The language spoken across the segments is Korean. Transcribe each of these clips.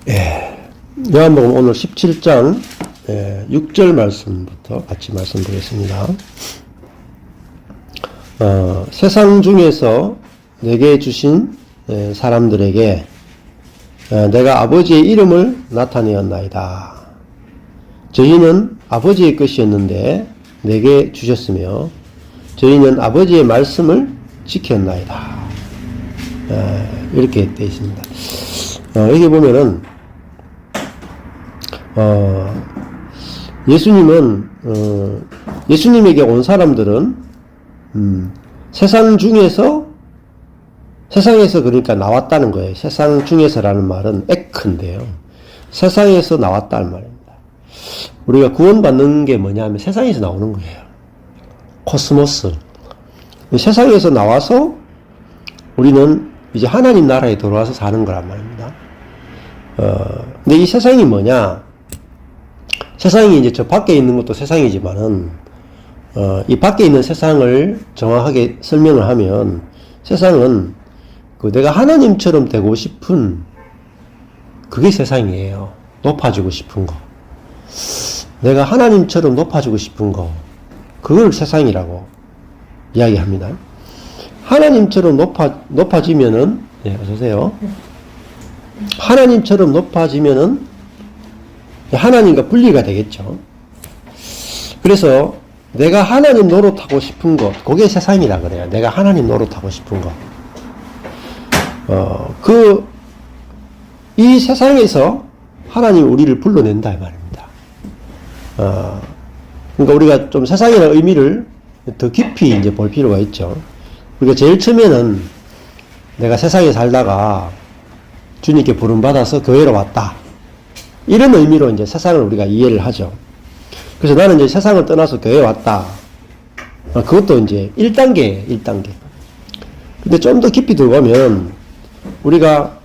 예, 요한복음 오늘 17장 6절 말씀부터 같이 말씀드리겠습니다. 세상 중에서 내게 주신 사람들에게 내가 아버지의 이름을 나타내었나이다. 저희는 아버지의 것이었는데 내게 주셨으며 저희는 아버지의 말씀을 지켰나이다. 이렇게 되어 있습니다. 여기 보면은 예수님은 예수님에게 온 사람들은 세상 중에서 세상에서 그러니까 나왔다는 거예요. 세상 중에서라는 말은 에크인데요. 세상에서 나왔다는 말입니다. 우리가 구원받는 게 뭐냐면 세상에서 나오는 거예요. 코스모스. 세상에서 나와서 우리는 이제 하나님 나라에 들어와서 사는 거란 말입니다. 근데 이 세상이 뭐냐? 세상이 이제 저 밖에 있는 것도 세상이지만은, 이 밖에 있는 세상을 정확하게 설명을 하면, 세상은 내가 하나님처럼 되고 싶은, 그게 세상이에요. 높아지고 싶은 거. 내가 하나님처럼 높아지고 싶은 거. 그걸 세상이라고 이야기합니다. 하나님처럼 높아지면은, 예, 어서오세요. 하나님처럼 높아지면은, 하나님과 분리가 되겠죠. 그래서 내가 하나님 노릇하고 싶은 것, 그게 세상이라 그래요. 내가 하나님 노릇하고 싶은 것. 이 세상에서 하나님 우리를 불러낸다 이 말입니다. 그러니까 우리가 좀 세상이라는 의미를 더 깊이 이제 볼 필요가 있죠. 우리가 제일 처음에는 내가 세상에 살다가 주님께 부름받아서 교회로 왔다. 이런 의미로 이제 세상을 우리가 이해를 하죠. 그래서 나는 이제 세상을 떠나서 교회에 왔다. 그것도 이제 1단계. 근데 좀 더 깊이 들어가면 우리가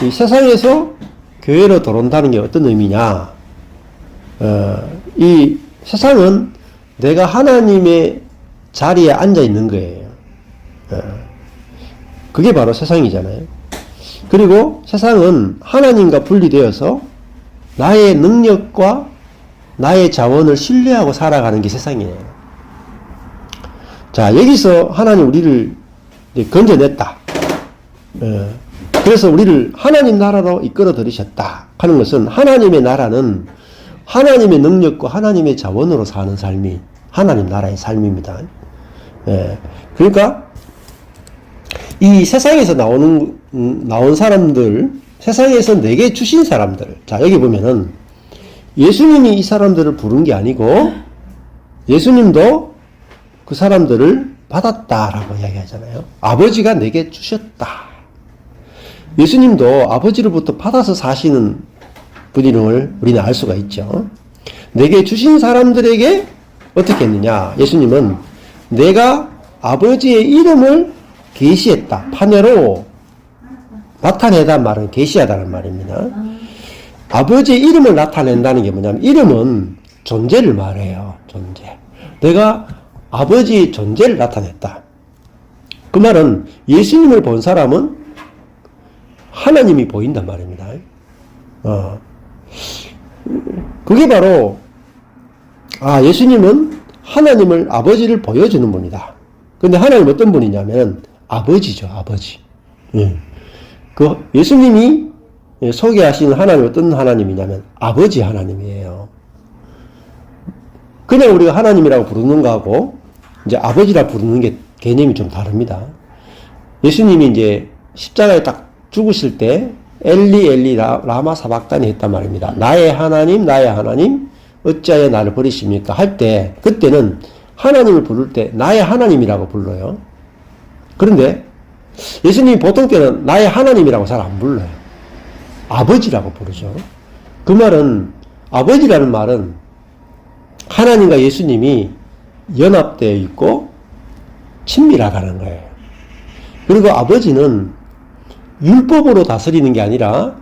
이 세상에서 교회로 들어온다는 게 어떤 의미냐. 이 세상은 내가 하나님의 자리에 앉아 있는 거예요. 그게 바로 세상이잖아요. 그리고 세상은 하나님과 분리되어서 나의 능력과 나의 자원을 신뢰하고 살아가는 게 세상이에요. 자, 여기서 하나님 우리를 건져냈다. 그래서 우리를 하나님 나라로 이끌어 들이셨다 하는 것은 하나님의 나라는 하나님의 능력과 하나님의 자원으로 사는 삶이 하나님 나라의 삶입니다. 그러니까 이 세상에서 나온 사람들, 세상에서 내게 주신 사람들. 자, 여기 보면은 예수님이 이 사람들을 부른 게 아니고 예수님도 그 사람들을 받았다라고 이야기하잖아요. 아버지가 내게 주셨다. 예수님도 아버지로부터 받아서 사시는 분임을 우리는 알 수가 있죠. 내게 주신 사람들에게 어떻게 했느냐? 예수님은 내가 아버지의 이름을 계시했다. 파네로 나타내다 말은 계시하다는 말입니다. 아버지의 이름을 나타낸다는 게 뭐냐면 이름은 존재를 말해요. 존재. 내가 아버지의 존재를 나타냈다. 그 말은 예수님을 본 사람은 하나님이 보인단 말입니다. 그게 바로 예수님은 하나님을 아버지를 보여주는 분이다. 근데 하나님 어떤 분이냐면 아버지죠. 아버지. 그 예수님이 소개하시는 하나님 어떤 하나님이냐면 아버지 하나님이에요. 그냥 우리가 하나님이라고 부르는 거하고 이제 아버지라 부르는 게 개념이 좀 다릅니다. 예수님이 이제 십자가에 딱 죽으실 때 엘리 엘리 라마 사박다니 했단 말입니다. 나의 하나님 어찌하여 나를 버리십니까? 할 때 그때는 하나님을 부를 때 나의 하나님이라고 불러요. 그런데 예수님이 보통 때는 나의 하나님이라고 잘 안 불러요. 아버지라고 부르죠. 그 말은 아버지라는 말은 하나님과 예수님이 연합되어 있고 친밀하다는 거예요. 그리고 아버지는 율법으로 다스리는 게 아니라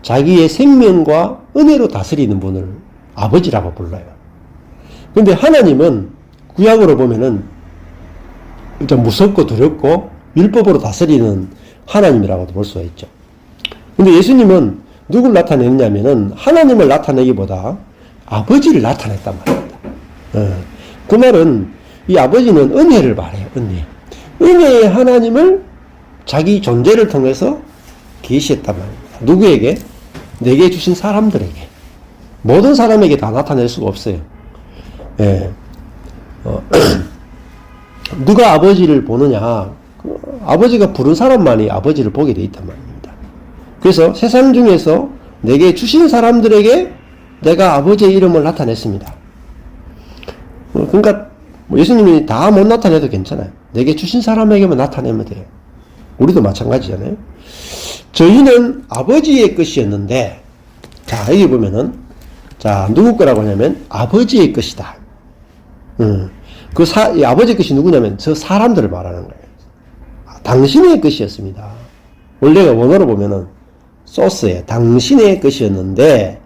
자기의 생명과 은혜로 다스리는 분을 아버지라고 불러요. 그런데 하나님은 구약으로 보면은 좀 무섭고 두렵고 율법으로 다스리는 하나님이라고도 볼 수가 있죠. 근데 예수님은 누굴 나타냈냐면은 하나님을 나타내기보다 아버지를 나타냈단 말입니다. 그 말은 이 아버지는 은혜를 말해요. 은혜의 하나님을 자기 존재를 통해서 계시했단 말입니다. 누구에게? 내게 주신 사람들에게. 모든 사람에게 다 나타낼 수가 없어요. 예. 누가 아버지를 보느냐? 아버지가 부른 사람만이 아버지를 보게 돼 있단 말입니다. 그래서 세상 중에서 내게 주신 사람들에게 내가 아버지의 이름을 나타냈습니다. 그러니까 예수님이 다 못 나타내도 괜찮아요. 내게 주신 사람에게만 나타내면 돼요. 우리도 마찬가지잖아요. 저희는 아버지의 것이었는데, 자, 여기 보면은, 자, 누구 거라고 하냐면, 아버지의 것이다. 이 아버지의 것이 누구냐면, 저 사람들을 말하는 거예요. 당신의 것이었습니다. 원래가 원어로 보면은, 소스에 당신의 것이었는데,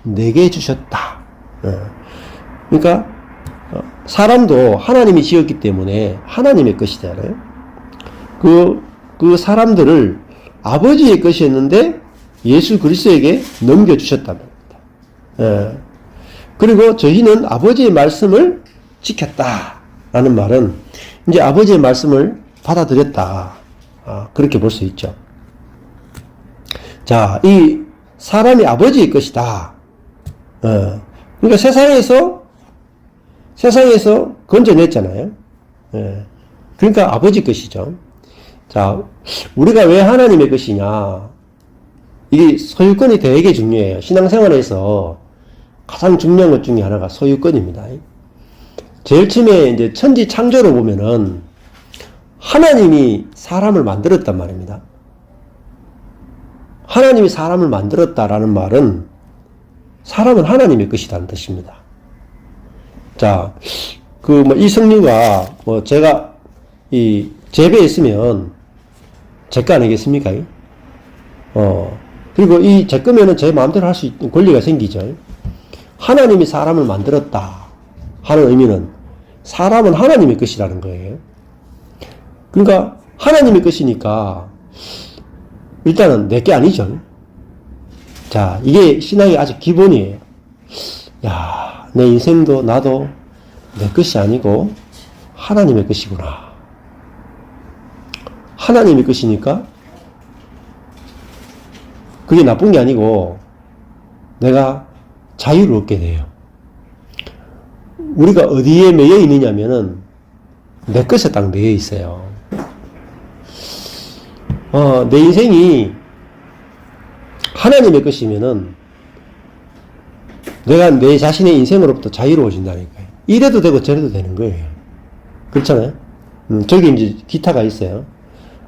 내게 주셨다. 그러니까, 사람도 하나님이 지었기 때문에 하나님의 것이잖아요. 그 사람들을 아버지의 것이었는데 예수 그리스도에게 넘겨주셨단 말입니다. 그리고 저희는 아버지의 말씀을 지켰다라는 말은 이제 아버지의 말씀을 받아들였다. 그렇게 볼 수 있죠. 자, 이 사람이 아버지의 것이다. 그러니까 세상에서 건져냈잖아요. 그러니까 아버지 것이죠. 자, 우리가 왜 하나님의 것이냐. 이게 소유권이 되게 중요해요. 신앙생활에서 가장 중요한 것 중에 하나가 소유권입니다. 제일 처음에 이제 천지 창조로 보면은 하나님이 사람을 만들었단 말입니다. 하나님이 사람을 만들었다라는 말은 사람은 하나님의 것이라는 뜻입니다. 자, 이 석류가, 제가, 재배에 있으면, 제 거 아니겠습니까? 그리고 제 거면은 제 마음대로 할 수 있는 권리가 생기죠. 하나님이 사람을 만들었다 하는 의미는, 사람은 하나님의 것이라는 거예요. 그러니까, 하나님의 것이니까, 일단은 내 게 아니죠. 자, 이게 신앙의 아주 기본이에요. 야, 내 인생도 나도 내 것이 아니고 하나님의 것이구나. 하나님의 것이니까 그게 나쁜 게 아니고 내가 자유를 얻게 돼요. 우리가 어디에 매여 있느냐면은 내 것에 딱 매여 있어요. 내 인생이 하나님의 것이면은 내가 내 자신의 인생으로부터 자유로워진다니까요. 이래도 되고 저래도 되는 거예요. 그렇잖아요? 저기 이제 기타가 있어요.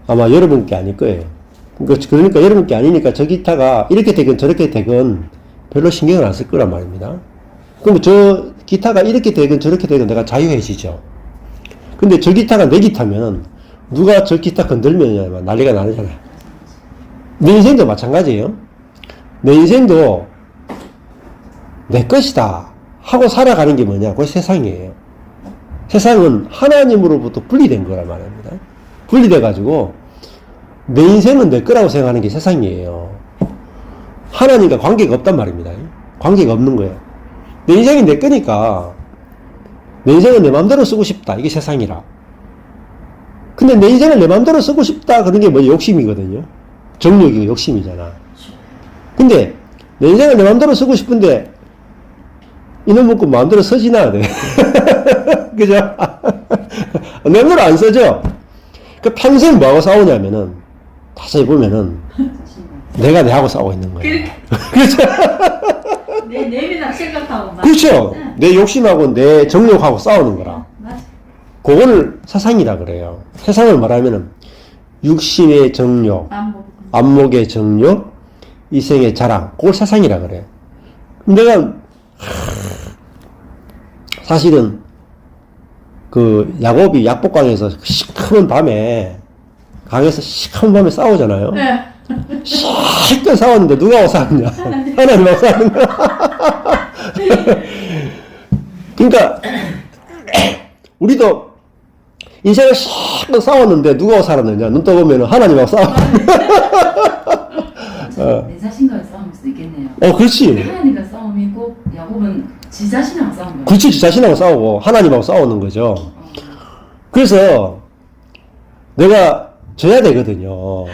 아마 여러분께 아닐 거예요. 그러니까 여러분께 아니니까 저 기타가 이렇게 되건 저렇게 되건 별로 신경을 안 쓸 거란 말입니다. 그럼 저 기타가 이렇게 되건 저렇게 되건 내가 자유해지죠. 근데 저 기타가 내 기타면 누가 저 기타 건들면 난리가 나잖아요. 내 인생도 마찬가지예요. 내 인생도 내 것이다 하고 살아가는 게 뭐냐? 그게 세상이에요. 세상은 하나님으로부터 분리된 거란 말입니다. 분리돼가지고 내 인생은 내 거라고 생각하는 게 세상이에요. 하나님과 관계가 없단 말입니다. 관계가 없는 거예요. 내 인생이 내 거니까 내 인생은 내 마음대로 쓰고 싶다. 이게 세상이라. 근데 내 인생을 내 마음대로 쓰고 싶다. 그런 게 뭐냐? 욕심이거든요. 정욕이고 욕심이잖아. 근데 내 인생을 내 마음대로 쓰고 싶은데 이놈 먹고 마음대로 서지나 돼. 그죠? 내 마음대로 안 서죠? 그 평생 뭐하고 싸우냐면은 자세히 보면은 내가 내하고 싸우고 있는 거예요. 그렇죠? 내 내면을 생각하고 막. 그렇죠? 응. 내 욕심하고 내 정욕하고 싸우는 거라. 맞아. 그거를 세상이라 그래요. 세상을 말하면은 육신의 정욕, 안목의 정욕, 이생의 자랑, 그걸 세상이라 그래요. 내가 사실은 야곱이 약복강에서 시커먼 밤에 강에서 시커먼 밤에 싸우잖아요. 네. 실컷 싸웠는데 누가하고 싸웠냐? 하나님하고 싸우는 거야. 그러니까 우리도 인생을 실컷 싸웠는데 누가하고 살았느냐? 눈 떠보면 하나님하고 싸워. 내 자신과의 싸움. 수도 있겠네요. 그렇지. 하나님과 싸움이고 야곱은 지 자신하고 싸운 거예요. 그렇지. 지 자신하고 싸우고 하나님하고 싸우는 거죠. 그래서 내가 져야 되거든요.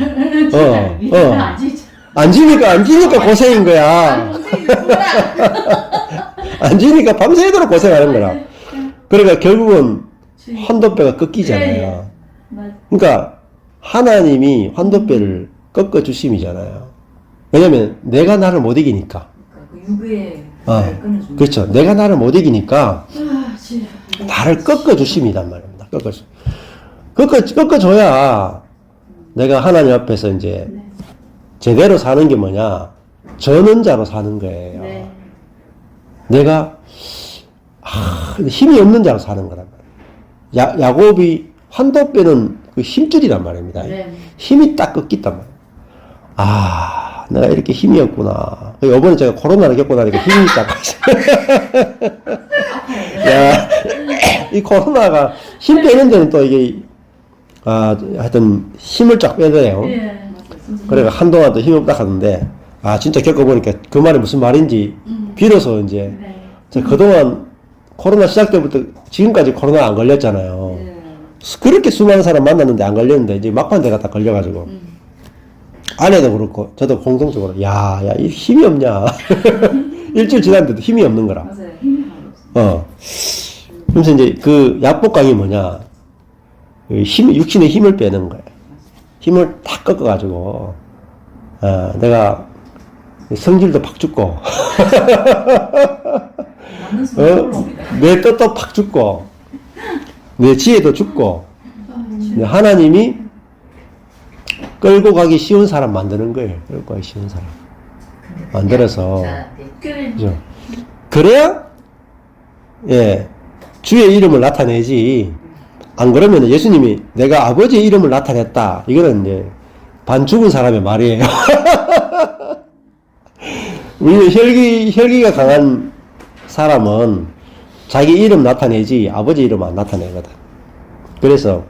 안 지니까 고생인 거야. 안 지니까 밤새도록 고생하는 거라. 그러니까 결국은 환도뼈가 꺾이잖아요. 그러니까 하나님이 환도뼈를 꺾어 주심이잖아요. 왜냐면 내가 나를 못 이기니까. 그 유그의 발을 끊어주는. 그렇죠. 내가 나를 못 이기니까 나를 꺾어 주심이란 말입니다. 꺾어줘야 내가 하나님 앞에서 이제 제대로 사는 게 뭐냐? 전원자로 사는 거예요. 네. 내가 힘이 없는 자로 사는 거란 말이에요. 야곱이 환도뼈는 그 힘줄이란 말입니다. 네. 힘이 딱 꺾였단 말이에요. 내가 이렇게 힘이 없구나. 이번에 제가 코로나를 겪고 나니까 힘이 딱 야, 이 코로나가 힘 빼는 데는 또 이게 하여튼 힘을 쫙 빼네요. 예. 그래가 한동안 또 힘이 없다 하는데 진짜 겪어보니까 그 말이 무슨 말인지 비로소 이제 네. 그동안 코로나 시작 때부터 지금까지 코로나 안 걸렸잖아요. 그렇게 수많은 사람 만났는데 안 걸렸는데 이제 막판 내가 다 걸려가지고 아내도 그렇고 저도 공통적으로 야 이 힘이 없냐. 일주일 지났는데도 힘이 없는 거라. 맞아요. 힘이 하나도 없어요. 그래서 이제 그 약복강이 뭐냐, 육신의 힘을 빼는 거예요. 힘을 탁 꺾어가지고 내가 성질도 팍 죽고 맞는 순간 올라옵니다. 내 뜻도 팍 죽고 내 지혜도 죽고 하나님이 끌고 가기 쉬운 사람 만드는 거예요. 끌고 가기 쉬운 사람 만들어서 그죠? 그래야 주의 이름을 나타내지. 안 그러면 예수님이 내가 아버지의 이름을 나타냈다, 이거는 이제 반 죽은 사람의 말이에요. 우리는 혈기가 강한 사람은 자기 이름 나타내지 아버지 이름 안 나타내거든. 그래서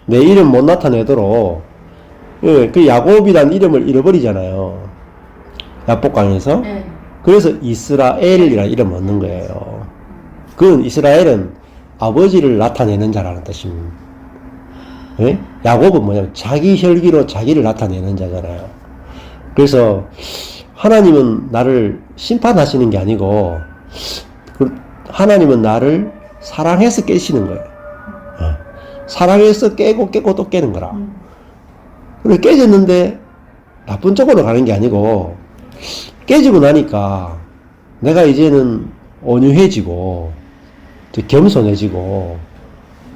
내 이름 못 나타내도록 그 야곱이란 이름을 잃어버리잖아요. 야복강에서. 네. 그래서 이스라엘이라는 이름을 얻는 거예요. 그건 이스라엘은 아버지를 나타내는 자라는 뜻입니다. 예? 야곱은 뭐냐면 자기 혈기로 자기를 나타내는 자잖아요. 그래서 하나님은 나를 심판하시는 게 아니고 하나님은 나를 사랑해서 깨시는 거예요. 사랑해서 깨고 또 깨는 거라. 그래 깨졌는데 나쁜 쪽으로 가는 게 아니고 깨지고 나니까 내가 이제는 온유해지고 겸손해지고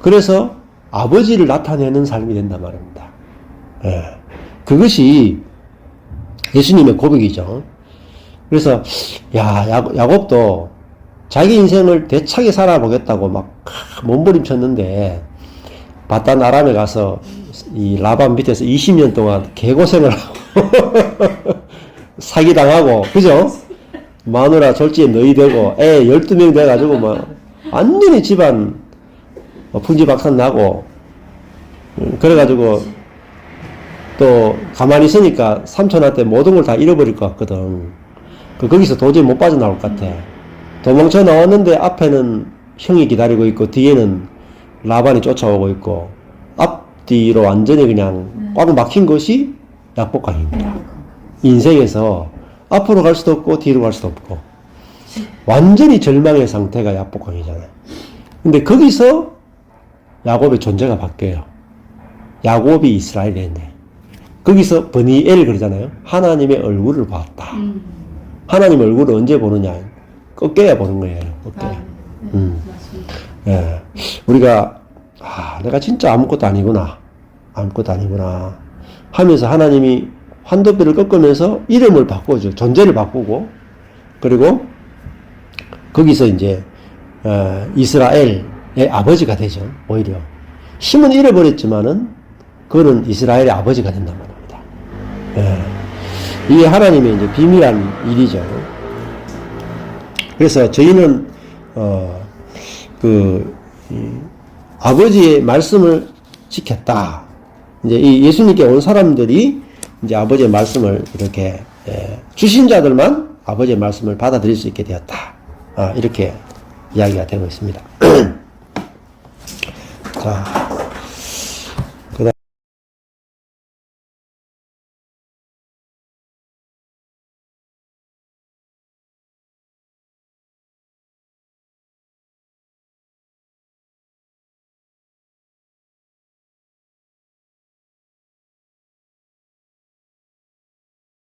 그래서 아버지를 나타내는 삶이 된단 말입니다. 그것이 예수님의 고백이죠. 그래서 야곱도 자기 인생을 대차게 살아보겠다고 막 몸부림쳤는데 바단 아람에 가서 이 라반 밑에서 20년 동안 개고생을 하고 사기당하고 그죠? 마누라 졸지에 너희 되고 애 12명 돼가지고 막 완전히 집안 풍지박산 나고 그래가지고 또 가만히 있으니까 삼촌한테 모든 걸 다 잃어버릴 것 같거든. 거기서 도저히 못 빠져나올 것 같아. 도망쳐 나왔는데 앞에는 형이 기다리고 있고 뒤에는 라반이 쫓아오고 있고 앞뒤로 완전히 그냥 꽉 막힌 것이 약복강입니다. 인생에서 앞으로 갈 수도 없고 뒤로 갈 수도 없고 완전히 절망의 상태가 약복강이잖아요. 근데 거기서 야곱의 존재가 바뀌어요. 야곱이 이스라엘이 됐네. 거기서 버니엘 그러잖아요. 하나님의 얼굴을 봤다. 하나님의 얼굴을 언제 보느냐? 꺾여야 보는 거예요. 꺾여야. 예. 우리가 내가 진짜 아무것도 아니구나 하면서 하나님이 환도뼈를 꺾으면서 이름을 바꿔줘. 존재를 바꾸고 그리고 거기서 이제 이스라엘의 아버지가 되죠. 오히려 힘은 잃어버렸지만은 그거는 이스라엘의 아버지가 된단 말입니다. 이게 하나님의 이제 비밀한 일이죠. 그래서 저희는 아버지의 말씀을 지켰다. 이제 이 예수님께 온 사람들이 이제 아버지의 말씀을 이렇게 주신 자들만 아버지의 말씀을 받아들일 수 있게 되었다. 이렇게 이야기가 되고 있습니다. 자,